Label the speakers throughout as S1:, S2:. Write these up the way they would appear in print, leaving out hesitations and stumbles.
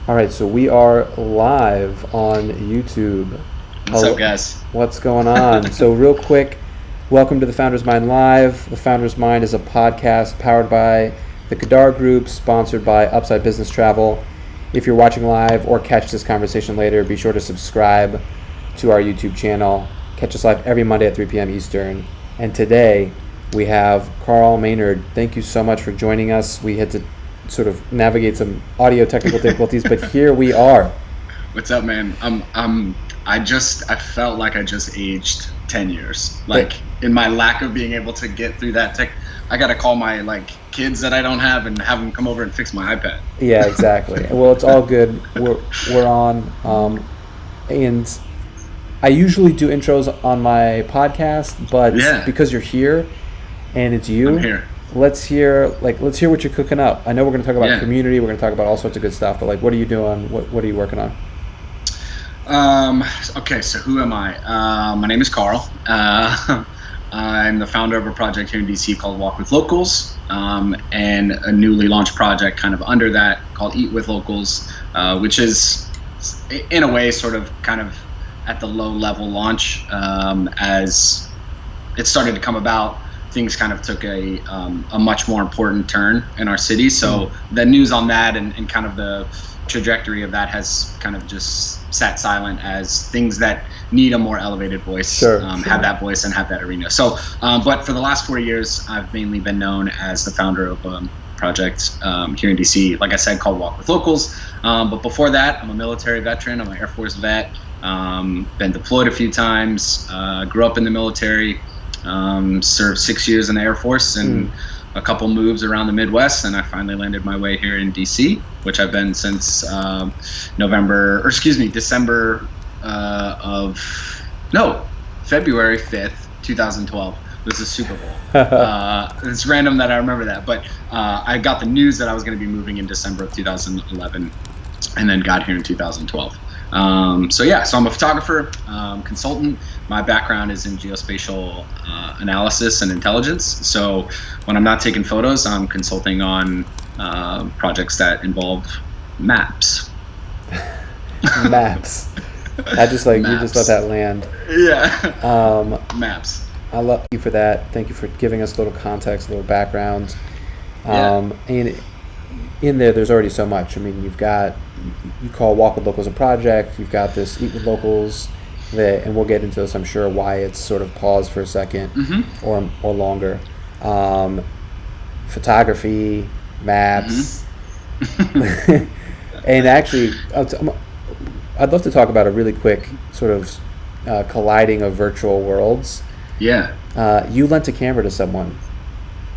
S1: All right, so we are live on YouTube.
S2: What's up, guys?
S1: What's going on? So real quick, welcome to the Founders Mind Live. The Founders Mind is a podcast powered by the Kadar Group, sponsored by Upside Business Travel. If you're watching live or catch this conversation later, be sure to subscribe to our YouTube channel. Catch us live every Monday at 3 p.m. Eastern. And today we have Carl Maynard. Thank you so much for joining us. We had to sort of navigate some audio technical difficulties, but here we are.
S2: What's up, man? I felt like I just aged 10 years. In my lack of being able to get through that tech, I got to call my kids that I don't have and have them come over and fix my iPad.
S1: Yeah, exactly. Well, it's all good. We're on, and I usually do intros on my podcast, but because you're here and it's you,
S2: I'm here.
S1: Let's hear what you're cooking up. I know we're going to talk about community. We're going to talk about all sorts of good stuff. But what are you doing? What are you working on?
S2: Okay, so who am I? My name is Carl. I'm the founder of a project here in DC called Walk with Locals, and a newly launched project kind of under that called Eat with Locals, which is in a way sort of kind of at the low level launch. As it started to come about, things kind of took a much more important turn in our city. So the news on that and kind of the trajectory of that has kind of just sat silent as things that need a more elevated voice have that voice and have that arena. So, but for the last 4 years, I've mainly been known as the founder of a project here in DC, like I said, called Walk with Locals. But before that, I'm a military veteran. I'm an Air Force vet. Been deployed a few times. Grew up in the military. Served 6 years in the Air Force and a couple moves around the Midwest, and I finally landed my way here in DC, which I've been since February 5th, 2012 was the Super Bowl. It's random that I remember that, but I got the news that I was going to be moving in December of 2011 and then got here in 2012. So I'm a photographer, consultant. My background is in geospatial analysis and intelligence. So when I'm not taking photos, I'm consulting on projects that involve maps.
S1: Maps. I just maps. You just let that land.
S2: Yeah. Maps.
S1: I love you for that. Thank you for giving us a little context, a little background. And in there's already so much. I mean, you call Walk with Locals a project. You've got this Eat with Locals, and we'll get into this, I'm sure, why it's sort of paused for a second or longer. Photography, maps, and actually, I'd love to talk about a really quick sort of colliding of virtual worlds.
S2: Yeah.
S1: You lent a camera to someone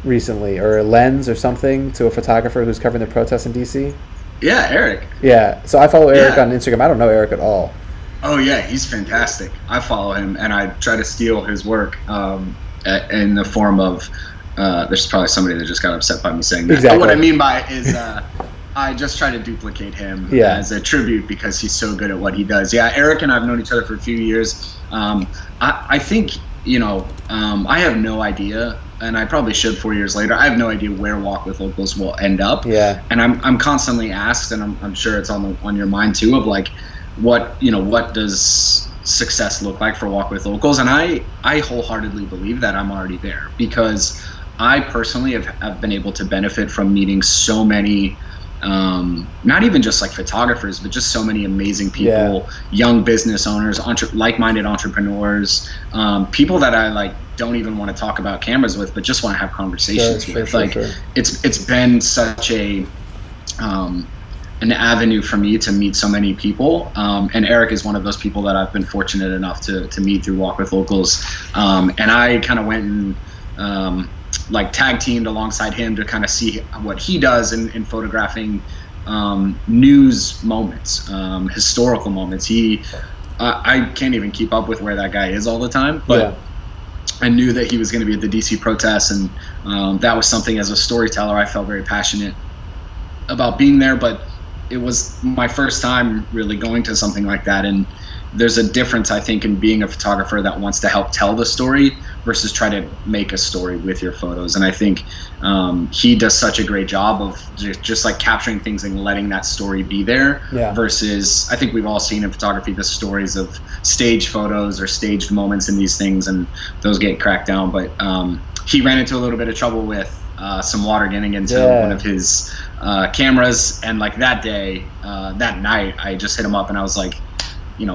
S1: recently, or a lens or something, to a photographer who's covering the protests in DC.
S2: Yeah, Eric.
S1: Yeah, so I follow Eric on Instagram. I don't know Eric at all.
S2: Oh yeah, he's fantastic. I follow him and I try to steal his work in the form of there's probably somebody that just got upset by me saying that.
S1: Exactly.
S2: But what I mean by it is I just try to duplicate him as a tribute because he's so good at what he does. Yeah, Eric and I have known each other for a few years. I think, I have no idea, and I probably should 4 years later. I have no idea where Walk with Locals will end up.
S1: Yeah.
S2: And I'm constantly asked, and I'm sure it's on your mind too, of what does success look like for Walk with Locals? And I wholeheartedly believe that I'm already there, because I personally have been able to benefit from meeting so many, not even just photographers, but just so many amazing people, young business owners, like-minded entrepreneurs, people that I don't even want to talk about cameras with, but just want to have conversations with. Sure. It's been such an avenue for me to meet so many people, and Eric is one of those people that I've been fortunate enough to meet through Walk with Locals, and I kind of went and tag teamed alongside him to kind of see what he does in photographing news moments, historical moments. I can't even keep up with where that guy is all the time, but I knew that he was going to be at the DC protests, and that was something, as a storyteller, I felt very passionate about being there. But it was my first time really going to something like that, and there's a difference, I think, in being a photographer that wants to help tell the story versus try to make a story with your photos. And I think he does such a great job of just like capturing things and letting that story be there.
S1: Yeah.
S2: Versus, I think we've all seen in photography the stories of staged photos or staged moments in these things, and those get cracked down. But he ran into a little bit of trouble with some water getting into one of his cameras, and like that night, I just hit him up and I was like,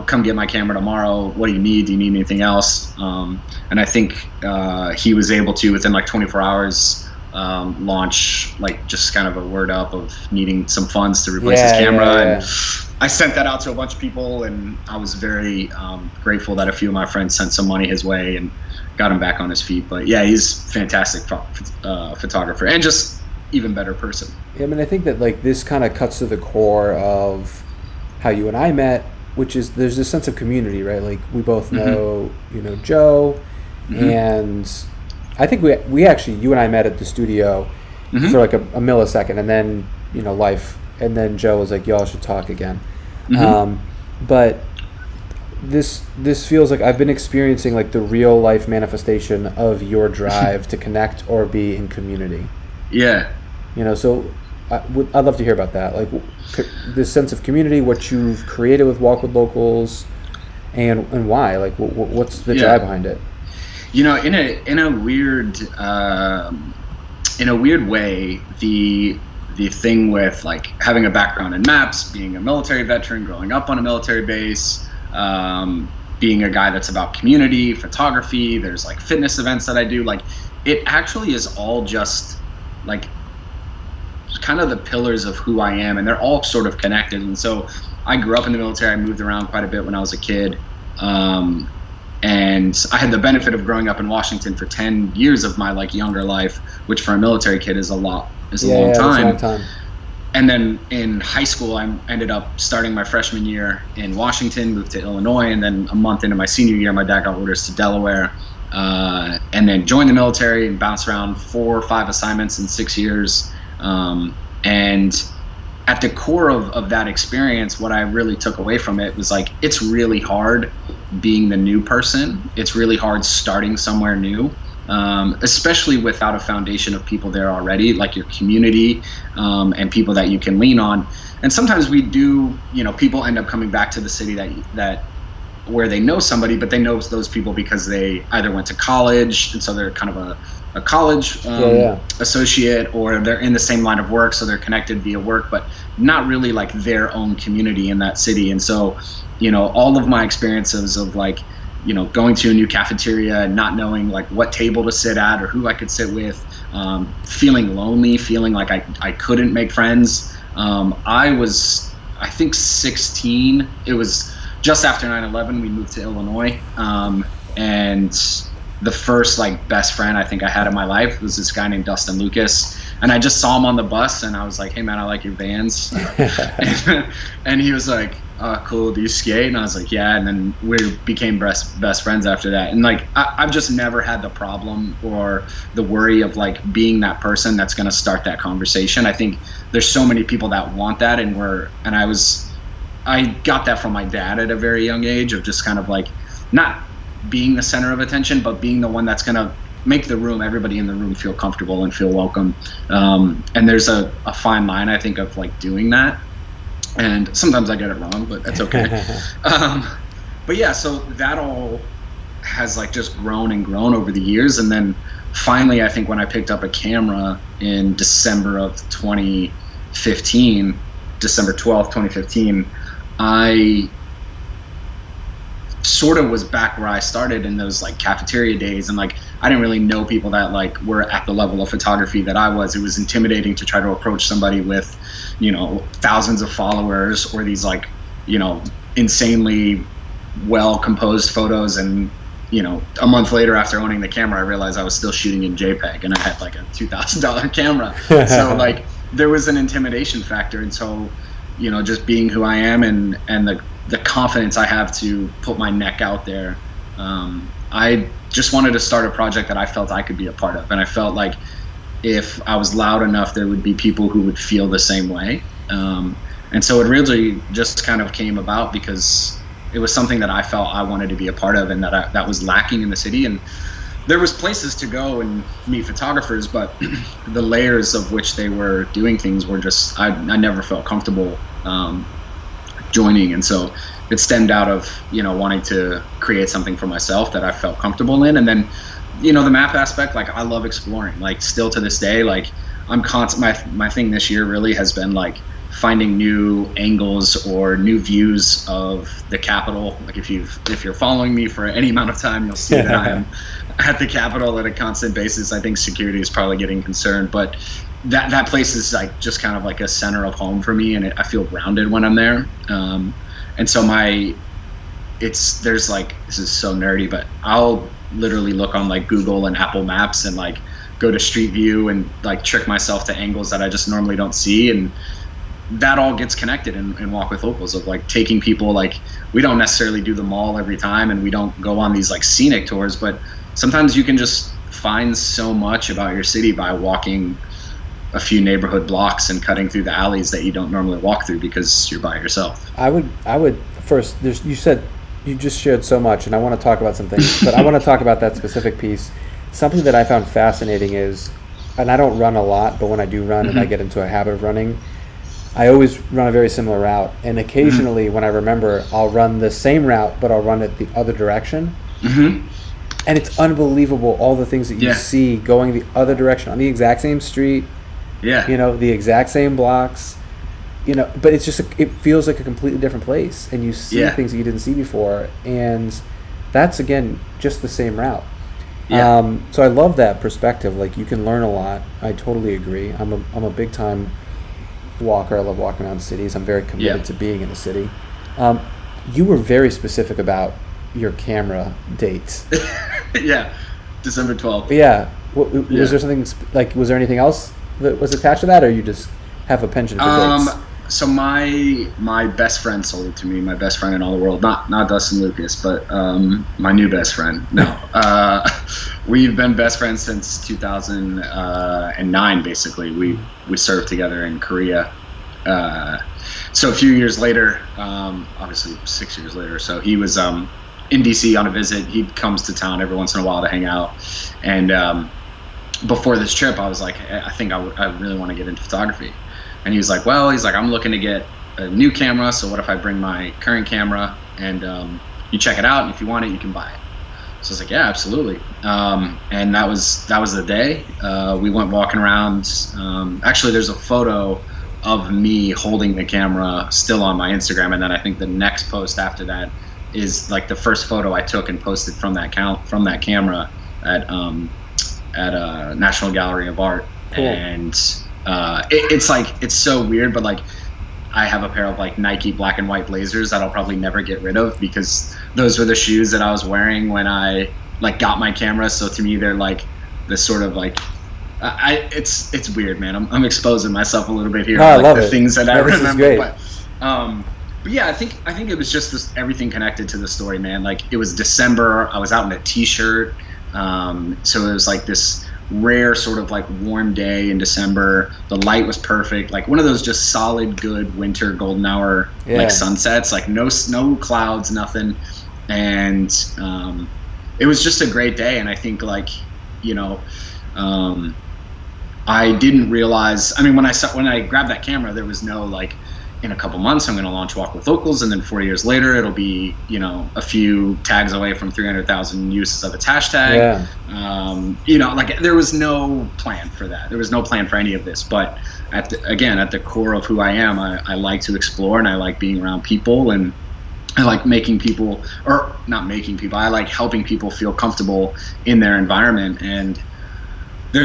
S2: come get my camera tomorrow. What do you need? Do you need anything else? And I think he was able to, within like 24 hours, launch like just kind of a word up of needing some funds to replace his camera. And I sent that out to a bunch of people, and I was very grateful that a few of my friends sent some money his way and got him back on his feet. But yeah, he's a fantastic photographer and just even better person.
S1: Yeah, I mean, I think that like this kind of cuts to the core of how you and I met, which is there's this sense of community, right? Like we both know, Joe, and I think we actually, you and I met at the studio for like a millisecond, and then, life, and then Joe was like, y'all should talk again. But this feels like I've been experiencing like the real life manifestation of your drive to connect or be in community.
S2: Yeah.
S1: So I'd love to hear about that. Like this sense of community, what you've created with Walk with Locals, and why. Like what's the drive behind it?
S2: In a weird way, the thing with like having a background in maps, being a military veteran, growing up on a military base, being a guy that's about community, photography, there's like fitness events that I do, like it actually is all just like kind of the pillars of who I am, and they're all sort of connected. And so I grew up in the military. I moved around quite a bit when I was a kid, and I had the benefit of growing up in Washington for 10 years of my like younger life, which for a military kid is a long time. And then in high school, I ended up starting my freshman year in Washington, moved to Illinois, and then a month into my senior year, my dad got orders to Delaware, and then joined the military and bounced around 4 or 5 assignments in 6 years. And at the core of that experience, what I really took away from it was like, it's really hard being the new person. It's really hard starting somewhere new, especially without a foundation of people there already, like your community, and people that you can lean on. And sometimes we do, people end up coming back to the city that where they know somebody, but they know those people because they either went to college, and so they're kind of a college associate, or they're in the same line of work, so they're connected via work, but not really like their own community in that city. And so, all of my experiences of like, going to a new cafeteria and not knowing like what table to sit at or who I could sit with, feeling lonely, feeling like I couldn't make friends. I was, I think 16. It was just after 9/11. We moved to Illinois, and the first like best friend I think I had in my life was this guy named Dustin Lucas, and I just saw him on the bus and I was like, hey man, I like your Vans. And he was like, cool, do you skate? And I was like, yeah. And then we became best friends after that. And like I've just never had the problem or the worry of like being that person that's going to start that conversation. I think there's so many people that want that, and I got that from my dad at a very young age, of just kind of like not being the center of attention, but being the one that's going to make everybody in the room feel comfortable and feel welcome. And there's a fine line, I think, of like doing that. And sometimes I get it wrong, but that's okay. But yeah, so that all has like just grown and grown over the years. And then finally, I think when I picked up a camera in December of 2015, December 12th, 2015, I sort of was back where I started in those like cafeteria days, and like I didn't really know people that like were at the level of photography that I was. It was intimidating to try to approach somebody with, thousands of followers or these like, insanely well composed photos. And a month later, after owning the camera, I realized I was still shooting in JPEG, and I had like a $2,000 camera. So like there was an intimidation factor. And so, just being who I am and the confidence I have to put my neck out there, I just wanted to start a project that I felt I could be a part of. And I felt like if I was loud enough, there would be people who would feel the same way. And so it really just kind of came about because it was something that I felt I wanted to be a part of, and that was lacking in the city. And there was places to go and meet photographers, but the layers of which they were doing things were just, I never felt comfortable joining. And so it stemmed out of, wanting to create something for myself that I felt comfortable in. And then, the map aspect, like I love exploring, like still to this day, like I'm constant, my thing this year really has been like finding new angles or new views of the Capitol. Like if you're following me for any amount of time, you'll see that I'm at the Capitol at a constant basis. I think security is probably getting concerned, but that place is like just kind of like a center of home for me, and I feel grounded when I'm there. And so there's like, this is so nerdy, but I'll literally look on like Google and Apple Maps and like go to Street View and like trick myself to angles that I just normally don't see, and that all gets connected in Walk with Locals, of like taking people, like we don't necessarily do the mall every time, and we don't go on these like scenic tours, but sometimes you can just find so much about your city by walking a few neighborhood blocks and cutting through the alleys that you don't normally walk through because you're by yourself.
S1: I would first, you just shared so much, and I want to talk about some things, but I want to talk about that specific piece. Something that I found fascinating is, and I don't run a lot, but when I do run and I get into a habit of running, I always run a very similar route, and occasionally when I remember, I'll run the same route, but I'll run it the other direction. And it's unbelievable, all the things that you see going the other direction on the exact same street, the exact same blocks, but it's just, it feels like a completely different place, and you see things that you didn't see before, and that's, again, just the same route. So I love that perspective. Like, you can learn a lot. I totally agree. I'm a big time walker. I love walking around cities. I'm very committed to being in a city. You were very specific about your camera dates.
S2: December 12th.
S1: Was there something was there anything else that was attached to that, or you just have a penchant for dates?
S2: So my best friend sold it to me. My best friend in all the world, not Dustin Lucas, but my new best friend. No, we've been best friends since 2009. Basically, we served together in Korea. So a few years later, obviously 6 years later, so he was in DC on a visit. He comes to town every once in a while to hang out, and before this trip, I was like, I think I really want to get into photography. And he was like, I'm looking to get a new camera, so what if I bring my current camera and you check it out, and if you want it, you can buy it. So I was like, yeah, absolutely. And that was the day. We went walking around. Actually, there's a photo of me holding the camera still on my Instagram, and then I think the next post after that is like the first photo I took and posted from that camera at National Gallery of Art.
S1: Cool.
S2: And it's so weird, but like I have a pair of like Nike black and white Blazers that I'll probably never get rid of, because those were the shoes that I was wearing when I like got my camera. So to me, they're like this sort of like it's weird, man. I'm exposing myself a little bit here.
S1: No, I love
S2: the
S1: it.
S2: Things that I remember,
S1: but
S2: yeah, I think it was just everything connected to the story, man. Like, it was December. I was out in a t-shirt. So it was like this rare sort of like warm day in December. The light was perfect, like one of those just solid good winter golden hour like sunsets, like no clouds, nothing. And it was just a great day. And I think like, I didn't realize, I mean, when I grabbed that camera, there was no like, in a couple months I'm going to launch Walk with Locals, and then 4 years later it'll be a few tags away from 300,000 uses of its hashtag. Like there was no plan for that. There was no plan for any of this. But at the core of who I am, I like to explore, and I like being around people, and I like I like helping people feel comfortable in their environment. And there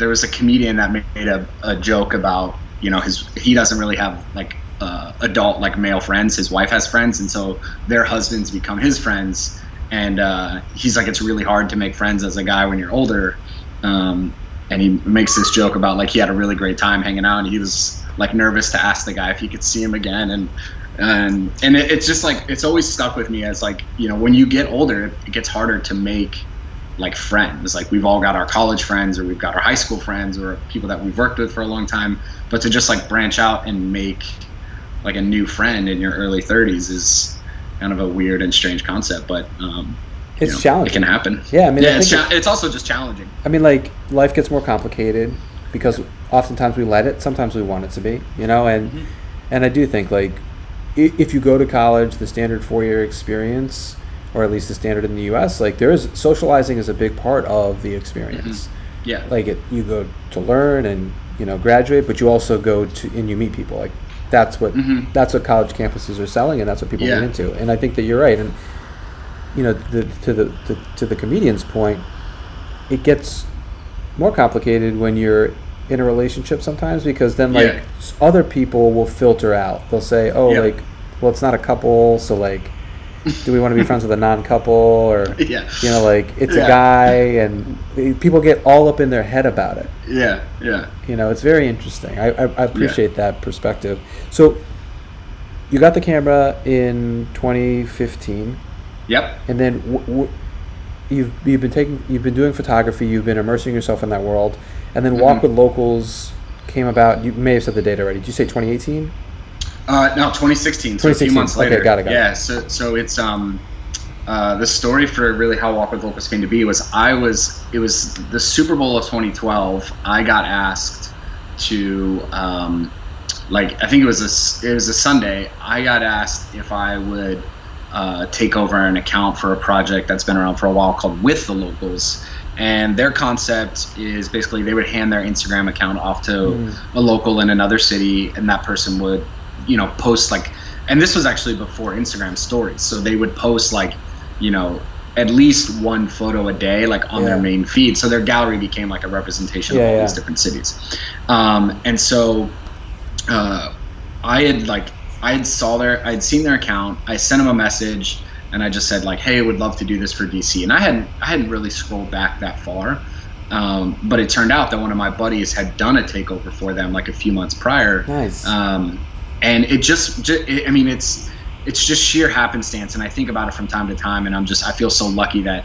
S2: was a comedian that made a joke about, he doesn't really have like adult like male friends. His wife has friends, and so their husbands become his friends. And he's like, it's really hard to make friends as a guy when you're older. And he makes this joke about like he had a really great time hanging out, and he was like nervous to ask the guy if he could see him again. And it's just like, it's always stuck with me as like, when you get older, it gets harder to make like friends. Like, we've all got our college friends, or we've got our high school friends, or people that we've worked with for a long time, but to just like branch out and make like a new friend in your early 30s is kind of a weird and strange concept. But
S1: it's challenging.
S2: It can happen.
S1: Yeah, I mean,
S2: it's also just challenging.
S1: I mean, like, life gets more complicated because oftentimes we let it. Sometimes we want it to be, and I do think, like, if you go to college, the standard 4-year experience, or at least the standard in the U.S., like, socializing is a big part of the experience.
S2: Yeah.
S1: Like, you go to learn and, graduate, but you also go to and you meet people. Like, that's what college campuses are selling, and that's what people get into. And I think that you're right. And to the comedian's point, it gets more complicated when you're in a relationship sometimes, because then other people will filter out. They'll say, well, it's not a couple, so like, do we want to be friends with a non-couple, or it's a guy, and people get all up in their head about it. It's very interesting. I appreciate that perspective. So you got the camera in 2015.
S2: Yep.
S1: And then you've been doing photography. You've been immersing yourself in that world, and then Walk with Locals came about. You may have said the date already. Did you say 2018?
S2: No, 2016. So a few months later.
S1: Okay, got it.
S2: Yeah. So it's the story for really how Walk with Locals came to be was it was the Super Bowl of 2012. I got asked to I think it was a Sunday. I got asked if I would take over an account for a project that's been around for a while called With the Locals. And their concept is basically they would hand their Instagram account off to a local in another city, and that person would, post and this was actually before Instagram stories. So they would post at least one photo a day, on their main feed. So their gallery became like a representation of all these different cities. And so I had seen their account. I sent them a message, and I just said hey, would love to do this for DC. And I hadn't really scrolled back that far, but it turned out that one of my buddies had done a takeover for them a few months prior.
S1: Nice.
S2: And it it's just sheer happenstance. And I think about it from time to time, and I feel so lucky that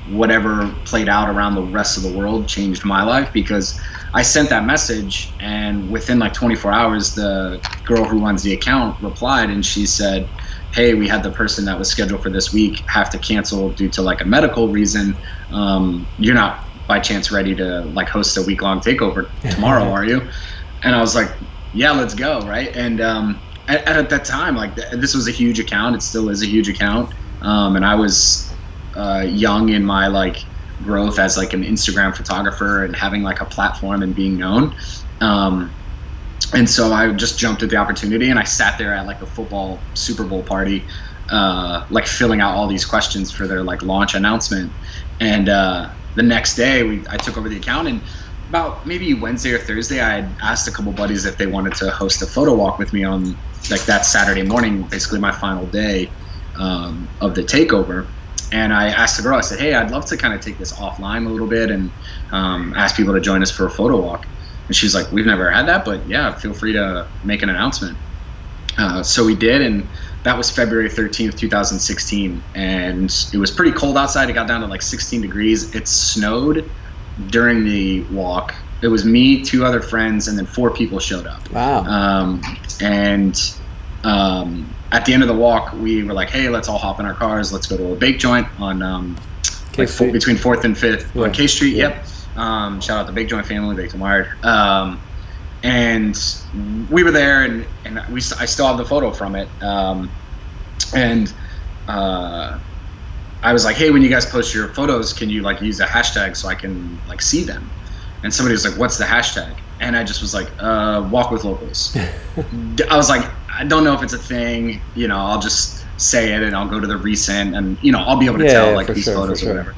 S2: whatever played out around the rest of the world changed my life, because I sent that message, and within 24 hours, the girl who runs the account replied, and she said, hey, we had the person that was scheduled for this week have to cancel due to a medical reason. You're not by chance ready to host a week-long takeover tomorrow, are you? And I was like, yeah, let's go, right? And at that time, this was a huge account. It still is a huge account. And I was young in my growth as an Instagram photographer and having a platform and being known. And so I just jumped at the opportunity, and I sat there at the football Super Bowl party, filling out all these questions for their launch announcement. And the next day I took over the account, and about maybe Wednesday or Thursday, I had asked a couple buddies if they wanted to host a photo walk with me on that Saturday morning, basically my final day of the takeover. And I asked the girl, I said, hey, I'd love to kind of take this offline a little bit and ask people to join us for a photo walk. And she's like, we've never had that, but yeah, feel free to make an announcement. So we did, and that was February 13th, 2016. And it was pretty cold outside. It got down to 16 degrees. It snowed during the walk. It was me, 2 other friends, and then 4 people showed up.
S1: Wow.
S2: At the end of the walk, we were like, hey, let's all hop in our cars. Let's go to a bake joint on between 4th and 5th on K Street. Yeah. Yep. Shout out the Bake Joint family, Baked and Wired. And we were there, and I still have the photo from it. I was like, hey, when you guys post your photos, can you use a hashtag so I can see them? And somebody was like, what's the hashtag? And I just was like, Walk with Locals. I was like, I don't know if it's a thing, I'll just say it, and I'll go to the recent, and I'll be able to tell these photos or whatever.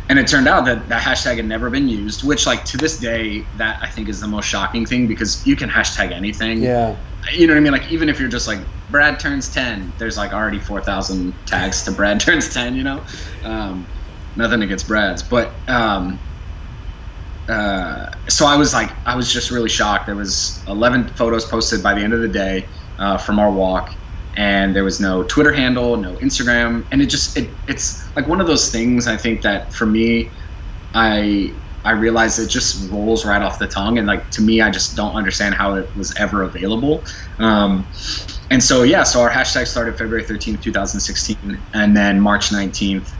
S2: And it turned out that hashtag had never been used, which to this day, that I think is the most shocking thing, because you can hashtag anything.
S1: Yeah.
S2: You know what I mean? Even if you're just Brad turns 10, there's already 4,000 tags to Brad turns 10, nothing against Brad's, but, so I was just really shocked. There was 11 photos posted by the end of the day, from our walk. And there was no Twitter handle, no Instagram, and it's one of those things. I think that for me, I realized it just rolls right off the tongue, and to me, I just don't understand how it was ever available. And so our hashtag started February 13th, 2016, and then March 19th,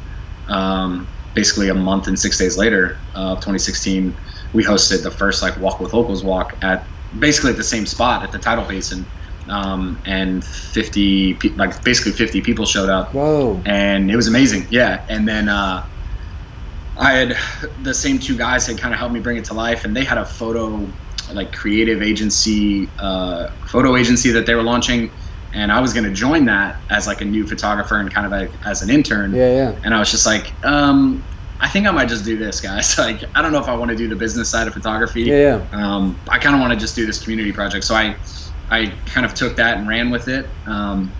S2: basically a month and 6 days later of 2016, we hosted the first like Walk with Locals walk at basically at the same spot at the tidal basin. And 50 people showed up.
S1: Whoa.
S2: And it was amazing. Yeah. And then I had the same two guys had kind of helped me bring it to life, and they had a photo agency that they were launching, and I was going to join that as like a new photographer and kind of like as an intern.
S1: Yeah. And
S2: I was just like, I think I might just do this, guys. Like, I don't know if I want to do the business side of photography.
S1: Yeah.
S2: I kind of want to just do this community project. So I kind of took that and ran with it. And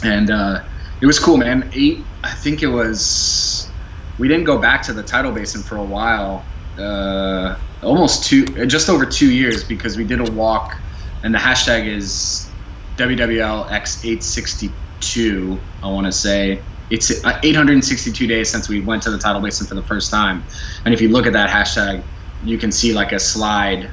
S2: it was cool, man. I think it was, we didn't go back to the tidal basin for a while, just over 2 years, because we did a walk, and the hashtag is WWLX862, I want to say. It's 862 days since we went to the tidal basin for the first time. And if you look at that hashtag, you can see like a slide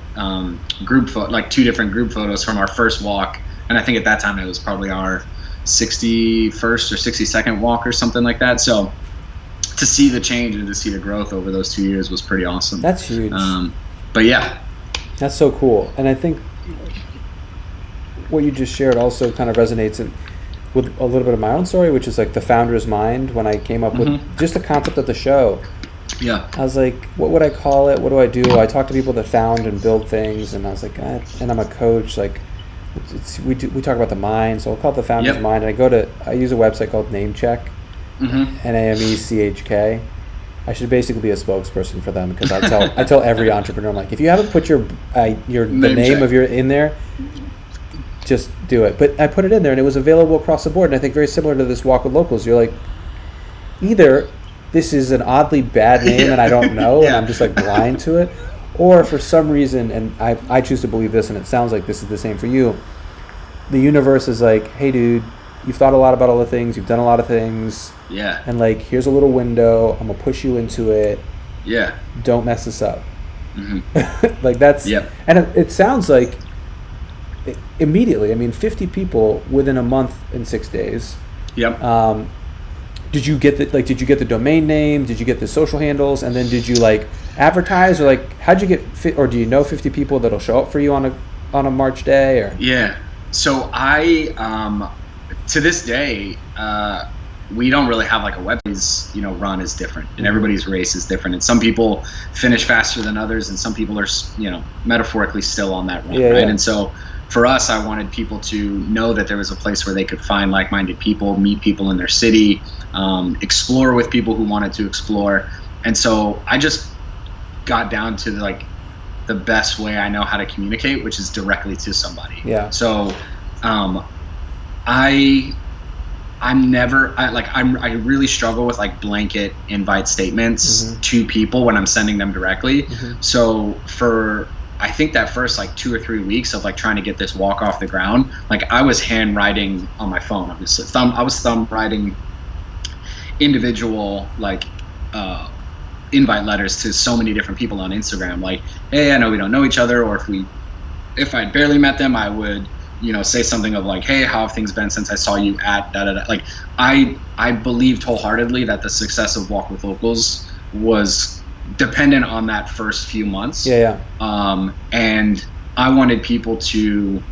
S2: group photo, like 2 different group photos from our first walk. And I think at that time it was probably our 61st or 62nd walk or something like that. So to see the change and to see the growth over those 2 years was pretty awesome.
S1: That's huge.
S2: But yeah.
S1: That's so cool. And I think what you just shared also kind of resonates with a little bit of my own story, which is like the founder's mind. When I came up with just the concept of the show,
S2: yeah,
S1: I was like, what would I call it? What do? I talk to people that found and build things, and I was like, and I'm a coach. Like, we talk about the mind, so I'll call it the founder's mind. And I use a website called NameCheck, NAMECHK. I should basically be a spokesperson for them, because I tell every entrepreneur, I'm like, if you haven't put the name of your in there, just do it. But I put it in there, and it was available across the board. And I think very similar to this Walk with Locals, you're like, either this is an oddly bad name and I don't know, and I'm just like blind to it, or for some reason, and I choose to believe this, and it sounds like this is the same for you, the universe is like, hey dude, you've thought a lot about all the things, you've done a lot of things, and like, here's a little window, I'm gonna push you into it, don't mess this up. Like that's, and it sounds like immediately, I mean, 50 people within a month and 6 days. Did you get the domain name? Did you get the social handles? And then did you like advertise, or like how'd you get or do you know 50 people that'll show up for you on a March day? Or
S2: so I to this day we don't really have like a web. Run is different, and everybody's race is different, and some people finish faster than others, and some people are metaphorically still on that run, right? And so for us, I wanted people to know that there was a place where they could find like-minded people, meet people in their city, explore with people who wanted to explore. And so I just got down to like the best way I know how to communicate, which is directly to somebody. So I really struggle with like blanket invite statements to people when I'm sending them directly. So for I think that first like 2 or 3 weeks of like trying to get this walk off the ground, like I was handwriting on my phone, obviously. I was thumb writing individual like invite letters to so many different people on Instagram. Like, hey, I know we don't know each other, or if I'd barely met them, I would, say something of like, hey, how have things been since I saw you at da da da. Like I believed wholeheartedly that the success of Walk with Locals was dependent on that first few months. And I wanted people to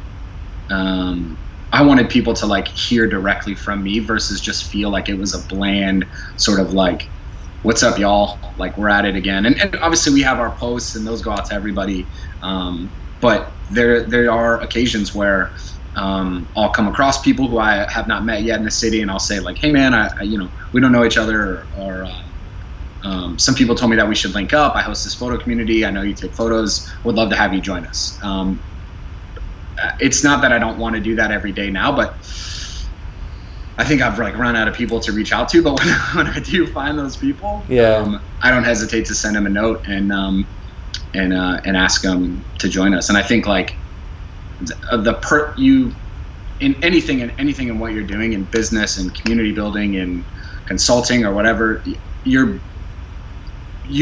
S2: like hear directly from me versus just feel like it was a bland sort of like, what's up y'all, like we're at it again. And obviously we have our posts and those go out to everybody, but there are occasions where I'll come across people who I have not met yet in the city, and I'll say like, hey man, I we don't know each other, or some people told me that we should link up. I host this photo community. I know you take photos. Would love to have you join us. It's not that I don't want to do that every day now, but I think I've like run out of people to reach out to. But when I do find those people, I don't hesitate to send them a note and ask them to join us. And I think like in anything in what you're doing in business and community building and consulting or whatever, you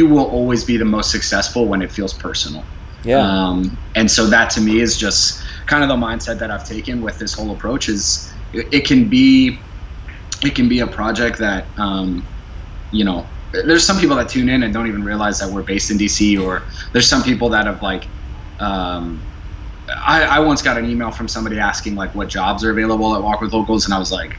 S2: will always be the most successful when it feels personal. And so that to me is just kind of the mindset that I've taken with this whole approach. Is it can be a project that you know, there's some people that tune in and don't even realize that we're based in DC, or there's some people that have like, I once got an email from somebody asking like what jobs are available at Walk with Locals, and I was like,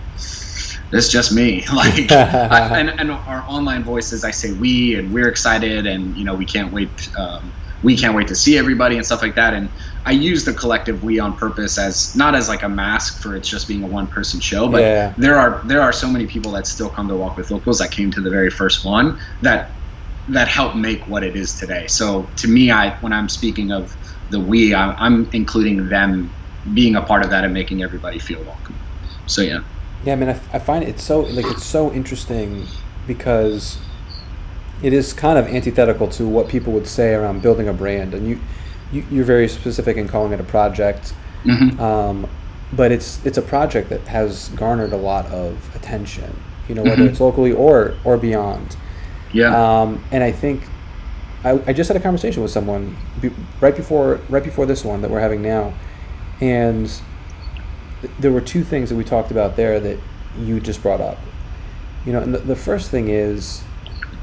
S2: this is just me. Like, and our online voices, I say we, and we're excited, and you know, we can't wait to see everybody and stuff like that. And I use the collective we on purpose, as not as like a mask for it's just being a one person show, but there are so many people that still come to Walk with Locals that came to the very first one that helped make what it is today. So to me, when I'm speaking of the we, I'm including them being a part of that and making everybody feel welcome. So yeah.
S1: Yeah, I mean, I find it's so interesting because it is kind of antithetical to what people would say around building a brand, and you're very specific in calling it a project.
S2: Mm-hmm.
S1: But it's a project that has garnered a lot of attention, you know, whether it's locally or beyond.
S2: Yeah.
S1: And I think I just had a conversation with someone right before this one that we're having now, and there were two things that we talked about there that you just brought up. You know, and the first thing is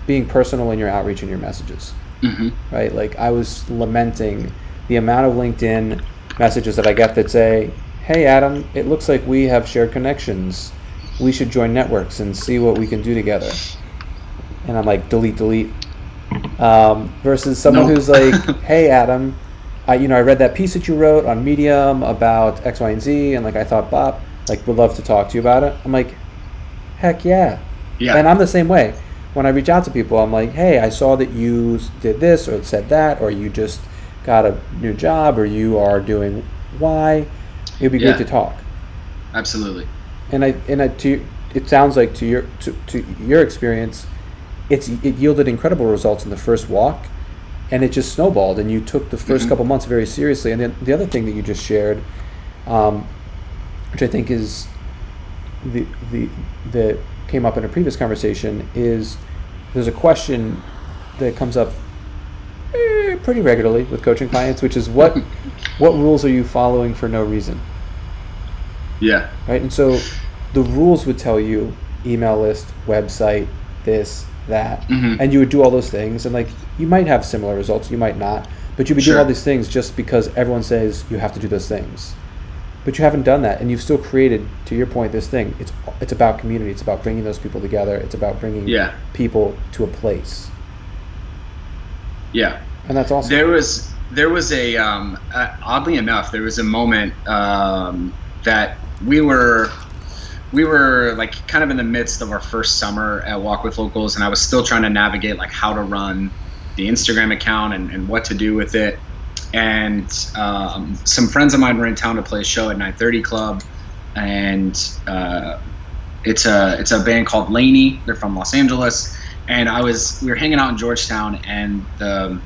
S1: being personal in your outreach and your messages.
S2: Mm-hmm.
S1: Right? Like, I was lamenting the amount of LinkedIn messages that I get that say, hey, Adam, it looks like we have shared connections. We should join networks and see what we can do together. And I'm like, delete. Versus someone who's like, hey, Adam, I read that piece that you wrote on Medium about X, Y, and Z, and like, I thought, Bob, like, would love to talk to you about it. I'm like, heck yeah. Yeah. And I'm the same way. When I reach out to people, I'm like, hey, I saw that you did this or said that, or you just got a new job, or you are doing Y. It'd be great to talk.
S2: Absolutely.
S1: And it sounds like to your experience, it yielded incredible results in the first walk, and it just snowballed, and you took the first couple months very seriously. And then the other thing that you just shared, which I think is that came up in a previous conversation, is there's a question that comes up pretty regularly with coaching clients, which is what rules are you following for no reason?
S2: Yeah.
S1: Right. And so the rules would tell you email list, website, this, that, and you would do all those things, and like, you might have similar results, you might not, but you'd be doing all these things just because everyone says you have to do those things. But you haven't done that, and you've still created, to your point, this thing. It's about community. It's about bringing those people together. It's about bringing people to a place.
S2: Yeah,
S1: and that's awesome.
S2: There was a oddly enough, there was a moment that we were like kind of in the midst of our first summer at Walk with Locals, and I was still trying to navigate like how to run the Instagram account and what to do with it. And some friends of mine were in town to play a show at 930 Club, and it's a band called Laney. They're from Los Angeles, and we were hanging out in Georgetown, and the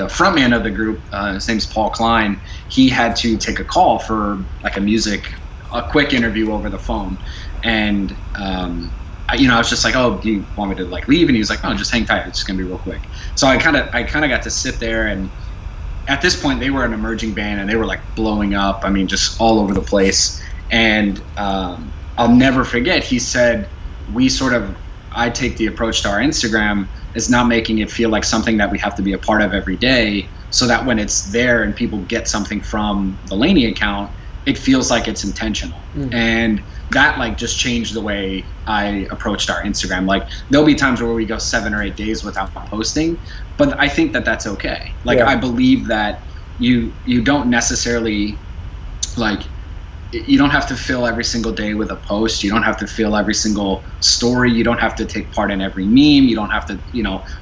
S2: frontman of the group, his name's Paul Klein. He had to take a call for like a quick interview over the phone, and I was just like, oh, do you want me to like leave? And he was like, oh, just hang tight, it's just gonna be real quick. So I kind of got to sit there, and at this point they were an emerging band, and they were like blowing up, I mean, just all over the place. And I'll never forget, he said, I take the approach to our Instagram is not making it feel like something that we have to be a part of every day, so that when it's there and people get something from the Laney account, it feels like it's intentional. And that like just changed the way I approached our Instagram. Like, there'll be times where we go 7 or 8 days without posting, but I think that that's okay. Like, I believe that you don't necessarily, like, you don't have to fill every single day with a post. You don't have to fill every single story. You don't have to take part in every meme. You don't have to,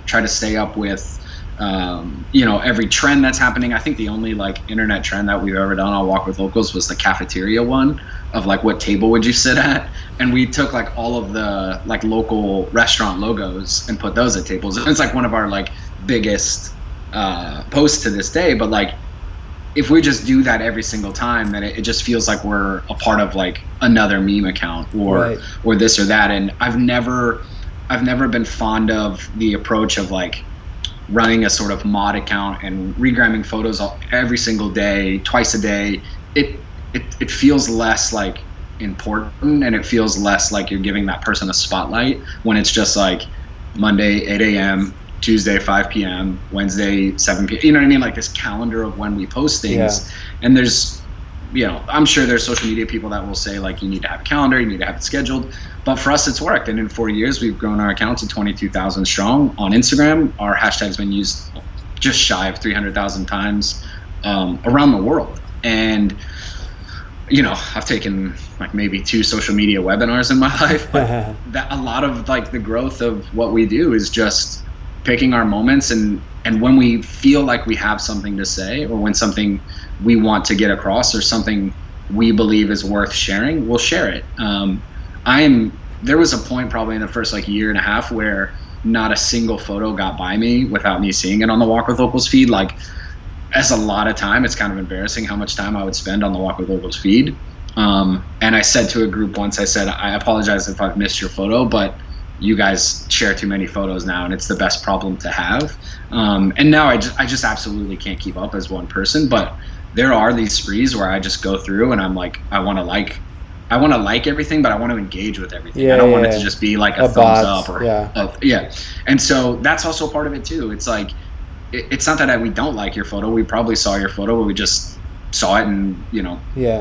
S2: try to stay up with, every trend that's happening. I think the only like internet trend that we've ever done on Walk with Locals was the cafeteria one of like, what table would you sit at? And we took like all of the like local restaurant logos and put those at tables. It's like one of our like biggest posts to this day. But like, if we just do that every single time, then it just feels like we're a part of like another meme account or this or that. And I've never been fond of the approach of like running a sort of mod account and regramming photos every single day, twice a day. It feels less like important, and it feels less like you're giving that person a spotlight when it's just like Monday 8 a.m., Tuesday 5 p.m., Wednesday 7 p.m. You know what I mean? Like this calendar of when we post things.
S1: Yeah.
S2: And there's, I'm sure there's social media people that will say like you need to have a calendar, you need to have it scheduled. But for us, it's worked. And in 4 years, we've grown our account to 22,000 strong on Instagram. Our hashtag's been used just shy of 300,000 times around the world. And I've taken like maybe 2 social media webinars in my life, but that a lot of like the growth of what we do is just picking our moments, and when we feel like we have something to say, or when something we want to get across, or something we believe is worth sharing, we'll share it. There was a point probably in the first like year and a half where not a single photo got by me without me seeing it on the Walk with Locals feed. Like, as a lot of time, it's kind of embarrassing how much time I would spend on the Walk with Locals feed. And I said to a group once, I said, I apologize if I've missed your photo, but you guys share too many photos now, and it's the best problem to have. And now I just absolutely can't keep up as one person, but there are these sprees where I just go through and I'm like, I want to like everything, but I want to engage with everything. I don't want it to just be like a thumbs up or And so that's also part of it too. It's like, it's not that we don't like your photo. We probably saw your photo, but we just saw it and,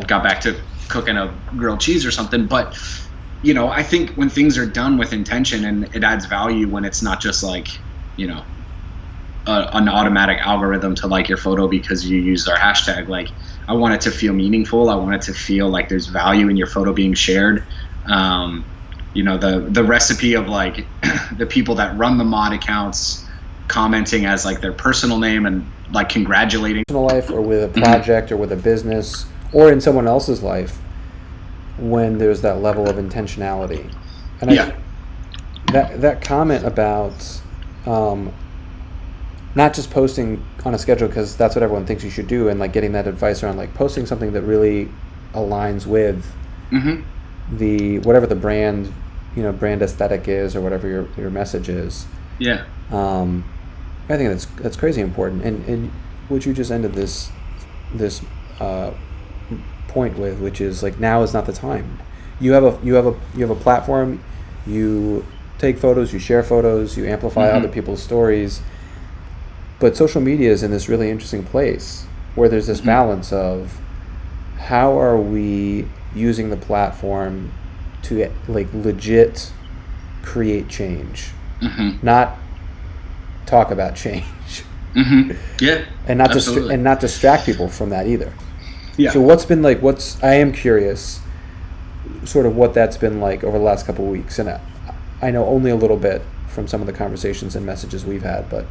S2: got back to cooking a grilled cheese or something. But, I think when things are done with intention, and it adds value when it's not just like, an automatic algorithm to like your photo because you used our hashtag. Like, I want it to feel meaningful. I want it to feel like there's value in your photo being shared. The recipe of like the people that run the mod accounts commenting as like their personal name and like congratulating
S1: life, or with a project or with a business or in someone else's life, when there's that level of intentionality. And that comment about not just posting on a schedule because that's what everyone thinks you should do, and like getting that advice around like posting something that really aligns with the whatever the brand aesthetic is, or whatever your message is. I think that's crazy important. And what you just ended this point with, which is like, now is not the time. You have a platform. You take photos, you share photos, you amplify other people's stories. But social media is in this really interesting place where there's this balance of how are we using the platform to like legit create change, not talk about change, and not distract people from that either. So what's been like? I am curious, sort of what that's been like over the last couple of weeks, and I know only a little bit from some of the conversations and messages we've had, but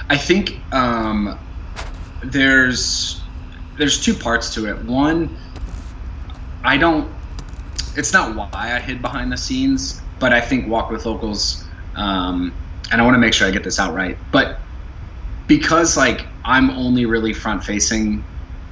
S2: I think there's 2 parts to it. One, it's not why I hid behind the scenes, but I think Walk with Locals, and I want to make sure I get this out right, but because like I'm only really front facing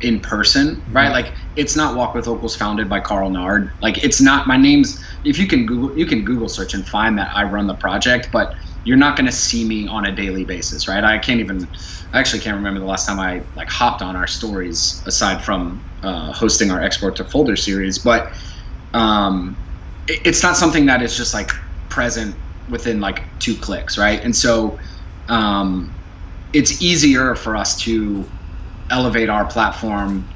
S2: in person, right? Like, it's not Walk with Locals founded by Carl Nard. Like, it's not, my name's, if you can Google search and find that I run the project, but you're not going to see me on a daily basis, right? I actually can't remember the last time I like hopped on our stories, aside from hosting our export to folder series. But it's not something that is just like present within like 2 clicks, right? And so it's easier for us to elevate our platform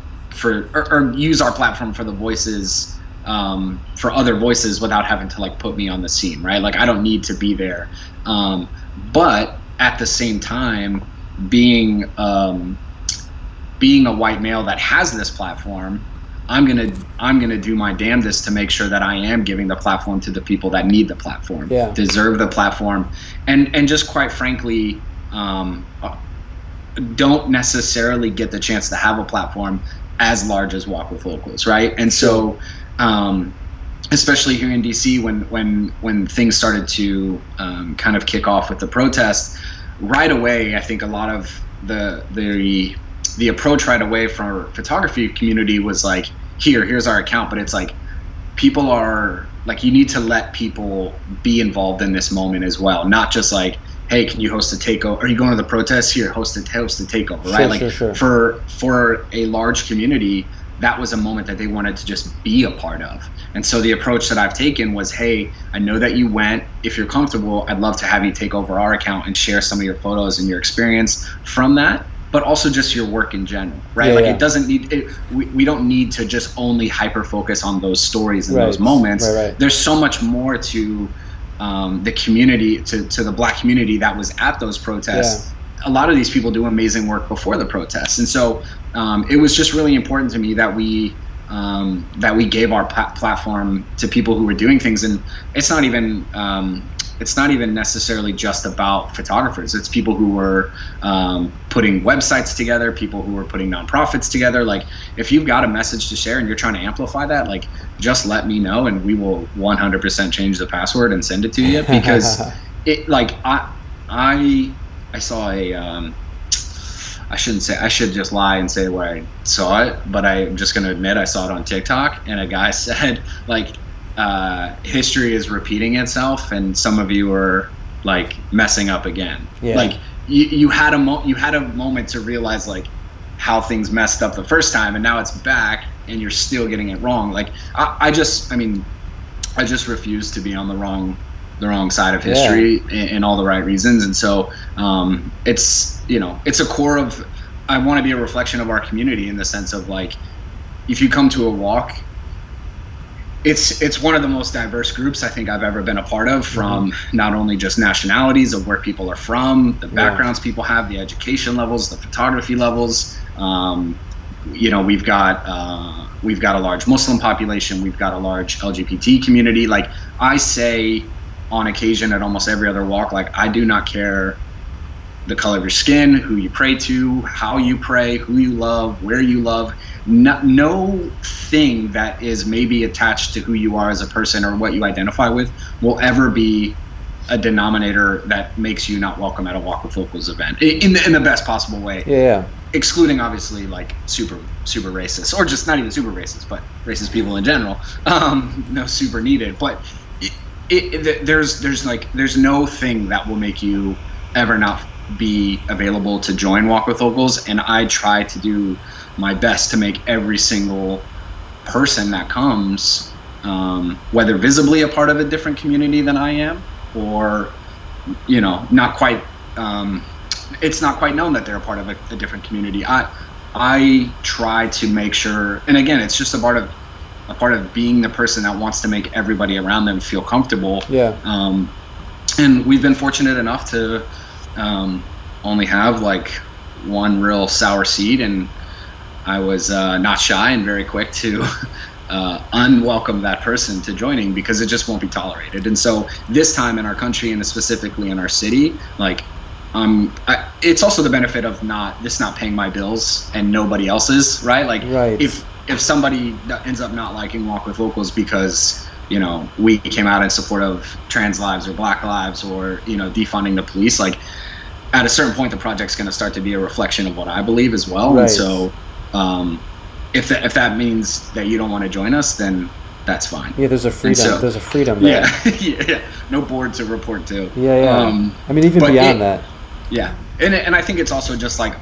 S2: or use our platform for the voices, for other voices, without having to like put me on the scene, right? Like, I don't need to be there. But at the same time, being a white male that has this platform, I'm gonna do my damnedest to make sure that I am giving the platform to the people that need the platform, deserve the platform, and just quite frankly, don't necessarily get the chance to have a platform as large as Walk with Locals, right? And so, especially here in DC, when things started to kind of kick off with the protest, right away, I think a lot of the approach right away for photography community was like, here's our account, but it's like, people are like, you need to let people be involved in this moment as well, not just like, hey, can you host a takeover? Are you going to the protest? Here, host a takeover, right? For a large community, that was a moment that they wanted to just be a part of. And so the approach that I've taken was, hey, I know that you went. If you're comfortable, I'd love to have you take over our account and share some of your photos and your experience from that, but also just your work in general, right? It doesn't need it, we don't need to just only hyper focus on those stories and those moments. There's so much more to the community, to the Black community that was at those protests. A lot of these people do amazing work before the protests, and so it was just really important to me that we gave our platform to people who were doing things. And it's not even necessarily just about photographers. It's people who were putting websites together, people who were putting nonprofits together. Like, if you've got a message to share and you're trying to amplify that, like, just let me know and we will 100% change the password and send it to you. Because it, like, I saw I should just lie and say where I saw it, but I'm just going to admit I saw it on TikTok, and a guy said, like, history is repeating itself and some of you are, like, messing up again. Like, you had a moment to realize, like, how things messed up the first time, and now it's back and you're still getting it wrong. Like, I just refuse to be on the wrong side of history in all the right reasons. And so it's a core of, I want to be a reflection of our community in the sense of, like, if you come to a walk, it's one of the most diverse groups I think I've ever been a part of, from not only just nationalities of where people are from, the backgrounds people have, the education levels, the photography levels. We've got a large Muslim population, we've got a large LGBT community. Like, I say on occasion at almost every other walk, like, I do not care the color of your skin, who you pray to, how you pray, who you love, where you love. No thing that is maybe attached to who you are as a person or what you identify with will ever be a denominator that makes you not welcome at a Walk with Locals event in the best possible way. Excluding, obviously, like, super racist, or just not even super racist, but racist people in general. No super needed, but there's no thing that will make you ever not be available to join Walk with Locals. And I try to do my best to make every single person that comes, whether visibly a part of a different community than I am, or, not quite, it's not quite known that they're a part of a different community. I try to make sure, and again, it's just a part of being the person that wants to make everybody around them feel comfortable. And we've been fortunate enough to only have, like, one real sour seed, and I was not shy and very quick to unwelcome that person to joining, because it just won't be tolerated. And so this time in our country, and specifically in our city, like, it's also the benefit of not paying my bills and nobody else's, right? Like, if somebody ends up not liking Walk with Locals because, we came out in support of trans lives or Black lives, or, defunding the police, like, at a certain point the project's going to start to be a reflection of what I believe as well. And so if that means that you don't want to join us, then that's fine. There's a freedom. There's a freedom there. No board to report to. Even beyond that. And I think it's also just, like,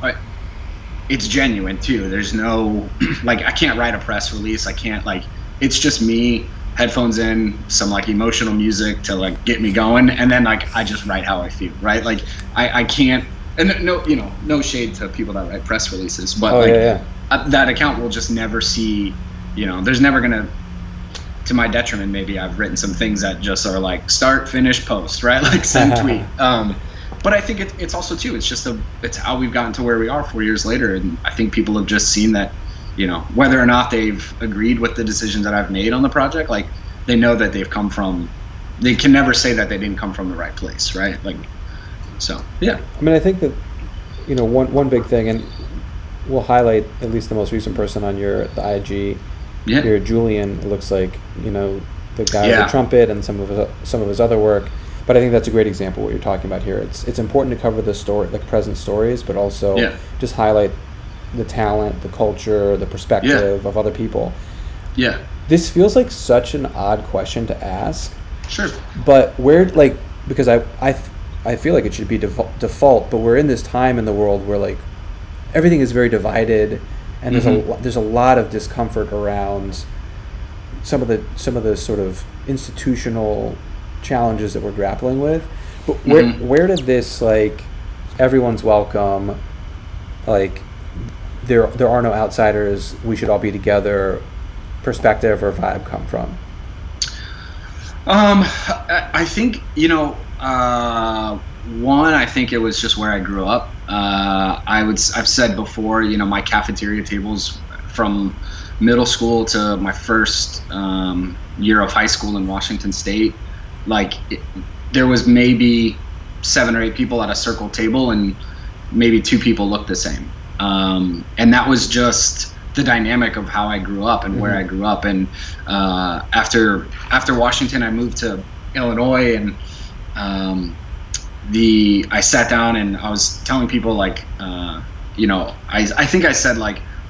S2: it's genuine too. There's no, like, I can't write a press release. I can't, like, it's just me, headphones in, some, like, emotional music to, like, get me going, and then, like, I just write how I feel, right? Like, I can't, and no shade to people that write press releases, but that account will just never see, there's never gonna, to my detriment, maybe I've written some things that just are like start, finish, post, right? Like, send, tweet. But I think it's also too, it's how we've gotten to where we are 4 years later, and I think people have just seen that, whether or not they've agreed with the decisions that I've made on the project, like, they know that they can never say that they didn't come from the right place, right? Like, so, yeah.
S1: I think that, one big thing, and we'll highlight at least the most recent person on the IG here, Julian, it looks like, the guy with the trumpet and some of his other work. But I think that's a great example of what you're talking about here. It's important to cover the story, like, present stories, but also just highlight the talent, the culture, the perspective of other people. This feels like such an odd question to ask.
S2: Sure.
S1: But because I feel like it should be default, but we're in this time in the world where, like, everything is very divided, and there's a lot of discomfort around some of the sort of institutional challenges that we're grappling with. But where did this, like, everyone's welcome, like there are no outsiders, we should all be together perspective or vibe come from?
S2: I think, one, I think it was just where I grew up. I've said before, my cafeteria tables from middle school to my first year of high school in Washington State, there was maybe 7 or 8 people at a circle table, and maybe 2 people looked the same. And that was just the dynamic of how I grew up and where I grew up. And after Washington, I moved to Illinois, and I sat down and I was telling people, I think I said,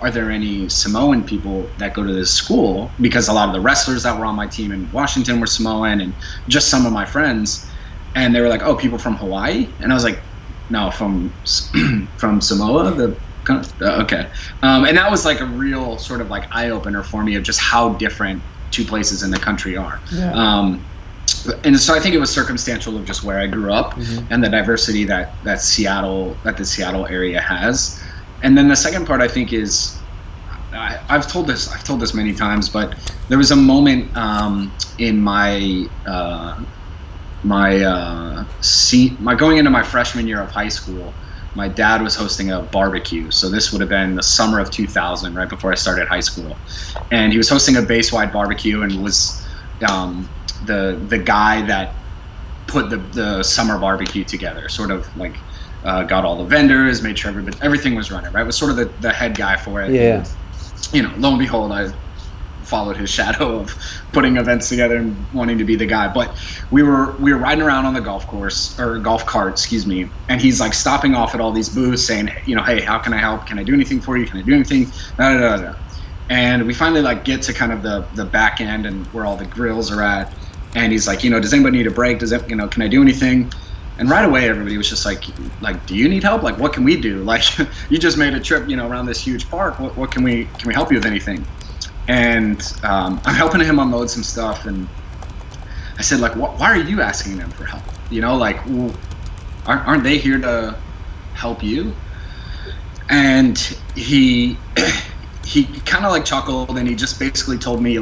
S2: are there any Samoan people that go to this school? Because a lot of the wrestlers that were on my team in Washington were Samoan, and just some of my friends. And they were like, oh, people from Hawaii? And I was like, no, from Samoa, okay. And that was a real sort of eye-opener for me of just how different 2 places in the country are. Yeah. And so I think it was circumstantial of just where I grew up and the diversity that the Seattle area has. And then the second part, I think, is I've told this many times, but there was a moment in my going into my freshman year of high school. My dad was hosting a barbecue. So this would have been the summer of 2000, right before I started high school. And he was hosting a base-wide barbecue, and was the guy that put the summer barbecue together, sort of got all the vendors, made sure everything was running, right? Was sort of the head guy for it. Yeah. And, lo and behold, I followed his shadow of putting events together and wanting to be the guy. But we were riding around on the golf cart, and he's stopping off at all these booths saying, hey, how can I help? Can I do anything for you? Can I do anything? Da, da, da, da. And we finally get to kind of the back end and where all the grills are at. And he's like, does anybody need a break? Can I do anything? And right away, everybody was just like, do you need help? What can we do? You just made a trip, around this huge park. What can we help you with anything? And I'm helping him unload some stuff. And I said, why are you asking them for help? Aren't they here to help you? And he kind of chuckled, and he just basically told me,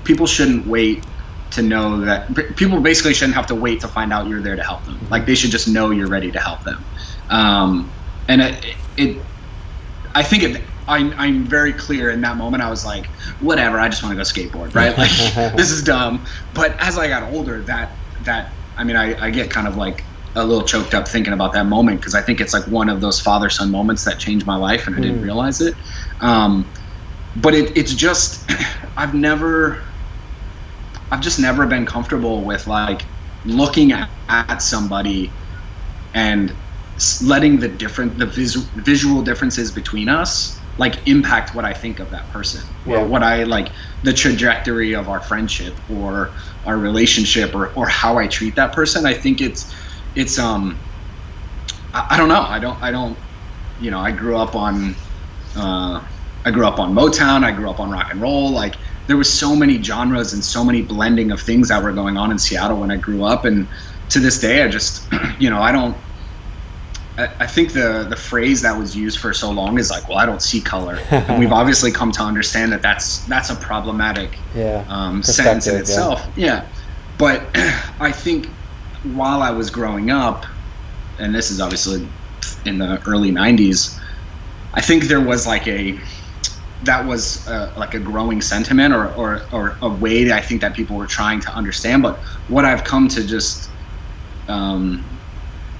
S2: people shouldn't wait to know that people basically shouldn't have to wait to find out you're there to help them. They should just know you're ready to help them. And I think I'm very clear in that moment. I was like, whatever, I just want to go skateboard, right? This is dumb. But as I got older, I get kind of a little choked up thinking about that moment, because I think it's one of those father-son moments that changed my life, and I didn't realize it. But it's just, I've just never been comfortable with looking at somebody and letting the visual differences between us impact what I think of that person, or what I the trajectory of our friendship or our relationship, or how I treat that person. I think it's I don't know. I don't I grew up on Motown. I grew up on rock and roll. There was so many genres and so many blending of things that were going on in Seattle when I grew up. And to this day, I just, I think the phrase that was used for so long is I don't see color. And we've obviously come to understand that that's a problematic sentence in itself. Yeah. But I think while I was growing up, and this is obviously in the early 90s, I think there was that was a growing sentiment or a way that I think that people were trying to understand. But what I've come to just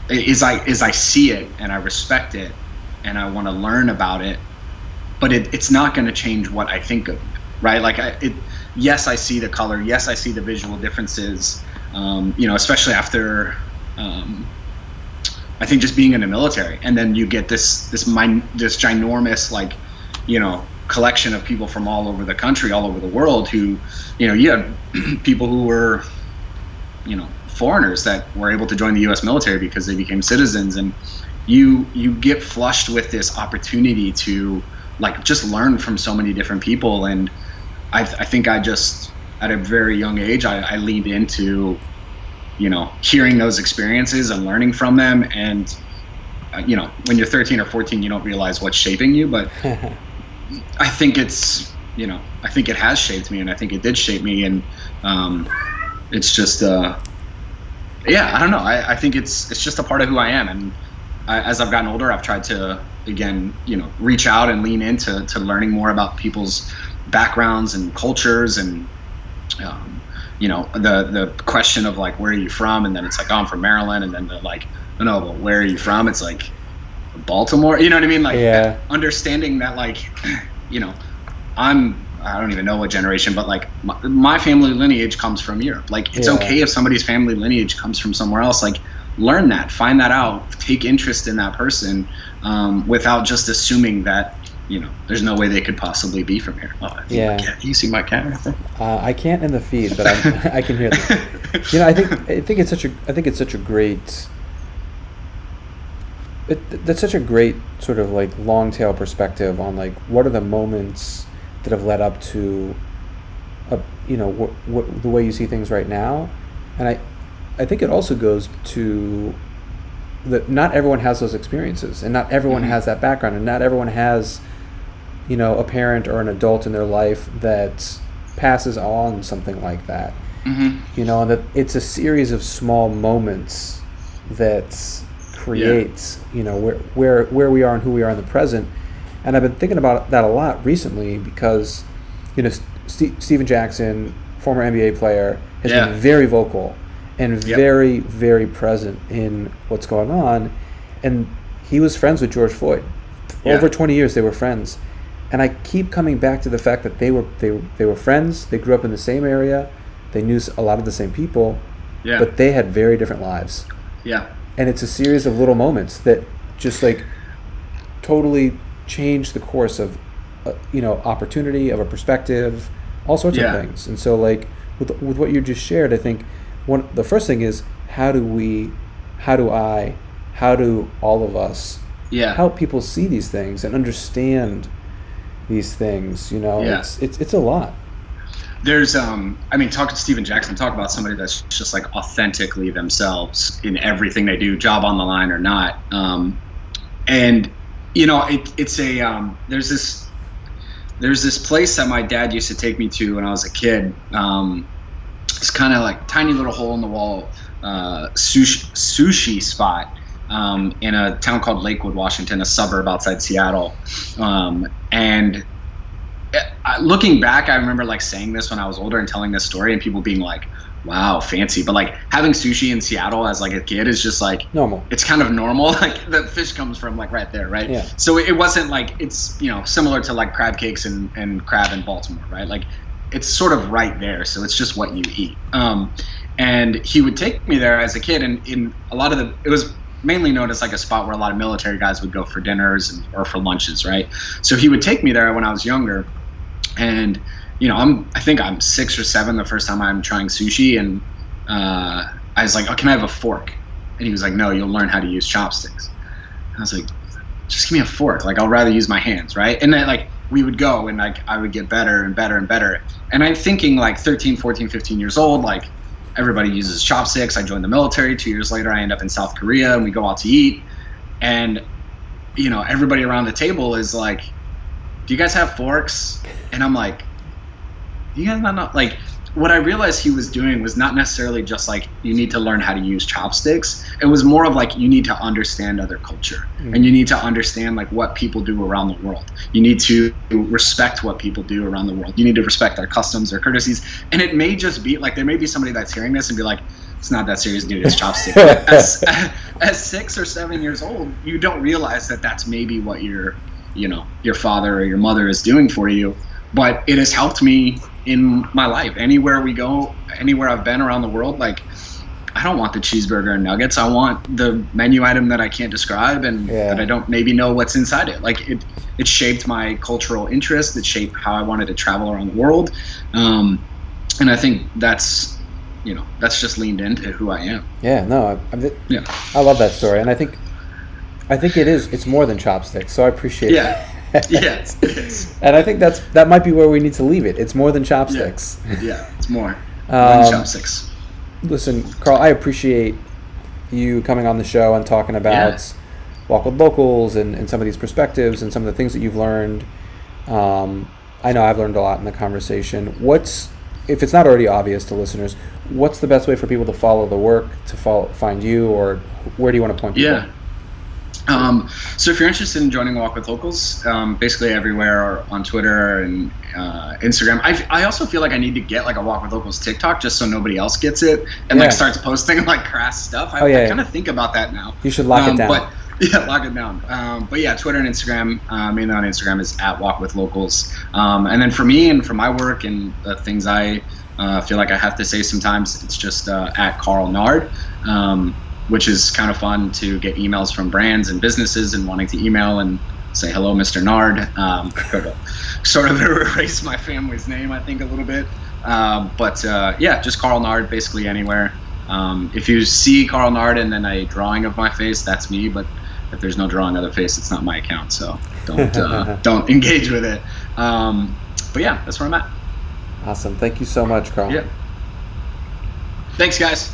S2: is I see it and I respect it and I want to learn about it, but it's not going to change what I think of it, right? Yes, I see the color. Yes, I see the visual differences. Especially after I think just being in the military, and then you get this ginormous collection of people from all over the country, all over the world, who, you have people who were, foreigners that were able to join the U.S. military because they became citizens, and you get flushed with this opportunity to like just learned from so many different people. And I think I just, at a very young age, I leaned into, hearing those experiences and learning from them. And, when you're 13 or 14, you don't realize what's shaping you, but I think it's, I think it has shaped me, and I think it did shape me. And it's just, I don't know. I think it's just a part of who I am. And as I've gotten older, I've tried to, again, reach out and lean into learning more about people's backgrounds and cultures. And, the question of like, where are you from? And then it's like, oh, I'm from Maryland. And then they're like, no, but where are you from? It's like Baltimore. You know what I mean? Like understanding that, like, I don't even know what generation, but like my family lineage comes from Europe. Like it's okay if somebody's family lineage comes from somewhere else. Like learn that, find that out, take interest in that person, without just assuming that, there's no way they could possibly be from here. Oh, you see my cat right there?
S1: I can't in the feed, but I can hear them. I think it's such a great. That's such a great sort of like long tail perspective on like what are the moments that have led up to, what the way you see things right now. And I think it also goes to that not everyone has those experiences, and not everyone has that background, and not everyone has, a parent or an adult in their life that passes on something like that. And that it's a series of small moments that creates, where we are and who we are in the present. And I've been thinking about that a lot recently because, Steven Jackson, former NBA player, has been very vocal and very, very present in what's going on. And he was friends with George Floyd. Over 20 years they were friends. And I keep coming back to the fact that they were friends. They grew up in the same area. They knew a lot of the same people. But they had very different lives. And it's a series of little moments that just like totally change the course of, opportunity, of a perspective, all sorts of things. And so like with what you just shared, I think the first thing is how do all of us help people see these things and understand these things, it's a lot.
S2: There's talking to Steven Jackson, talk about somebody that's just like authentically themselves in everything they do, job on the line or not. And it's a there's this place that my dad used to take me to when I was a kid. It's kind of like tiny little hole in the wall sushi spot in a town called Lakewood, Washington, a suburb outside Seattle. And looking back, I remember like saying this when I was older and telling this story, and people being like, wow, fancy. But like having sushi in Seattle as like a kid is just like
S1: normal.
S2: It's kind of normal. Like the fish comes from like right there, right?
S1: Yeah.
S2: So it wasn't like, it's, similar to like crab cakes and crab in Baltimore, right? Like it's sort of right there. So it's just what you eat. And he would take me there as a kid, and in a lot of it was mainly known as like a spot where a lot of military guys would go for dinners or for lunches, right? So he would take me there when I was younger. And I think I'm 6 or 7 the first time I'm trying sushi, and I was like, oh, can I have a fork? And he was like, no, you'll learn how to use chopsticks. And I was like, just give me a fork. Like, I'll rather use my hands, right? And then like we would go, and like I would get better and better and better. And I'm thinking like 13, 14, 15 years old, like everybody uses chopsticks. I joined the military. 2 years later, I end up in South Korea, and we go out to eat. And, everybody around the table is like, do you guys have forks? And I'm like, you guys not know? Like, what I realized he was doing was not necessarily just like, you need to learn how to use chopsticks. It was more of like, you need to understand other culture, and you need to understand like what people do around the world. You need to respect what people do around the world. You need to respect their customs, their courtesies. And it may just be like, there may be somebody that's hearing this and be like, it's not that serious, dude, it's chopsticks. As 6 or 7 years old, you don't realize that that's maybe what your father or your mother is doing for you. But it has helped me in my life. Anywhere we go, anywhere I've been around the world, like, I don't want the cheeseburger and nuggets. I want the menu item that I can't describe and that I don't maybe know what's inside it. Like it shaped my cultural interest. It shaped how I wanted to travel around the world. And I think that's just leaned into who I am.
S1: Yeah, no, I love that story. And I think it's more than chopsticks. So I appreciate
S2: Yeah, it is.
S1: And I think that might be where we need to leave it. It's more than chopsticks.
S2: Yeah, it's more than chopsticks.
S1: Listen, Carl, I appreciate you coming on the show and talking about Walk with Locals and some of these perspectives and some of the things that you've learned. I know I've learned a lot in the conversation. If it's not already obvious to listeners, what's the best way for people to follow the work, to find you, or where do you want to point people?
S2: Yeah. So if you're interested in joining Walk with Locals, basically everywhere, or on Twitter and Instagram. I also feel like I need to get like a Walk with Locals TikTok just so nobody else gets it and like starts posting like crass stuff. I kind of think about that now.
S1: You should lock it down.
S2: Lock it down. But yeah, Twitter and Instagram, mainly on Instagram, is at Walk with Locals. And then for me and for my work and the things I feel like I have to say sometimes, it's just at Carl Nard. Which is kind of fun to get emails from brands and businesses and wanting to email and say, hello, Mr. Nard. Sort of erase my family's name, I think, a little bit. But just Carl Nard, basically anywhere. If you see Carl Nard and then a drawing of my face, that's me. But if there's no drawing of the face, it's not my account. So don't engage with it. But yeah, that's where I'm at.
S1: Awesome. Thank you so much, Carl.
S2: Yeah. Thanks, guys.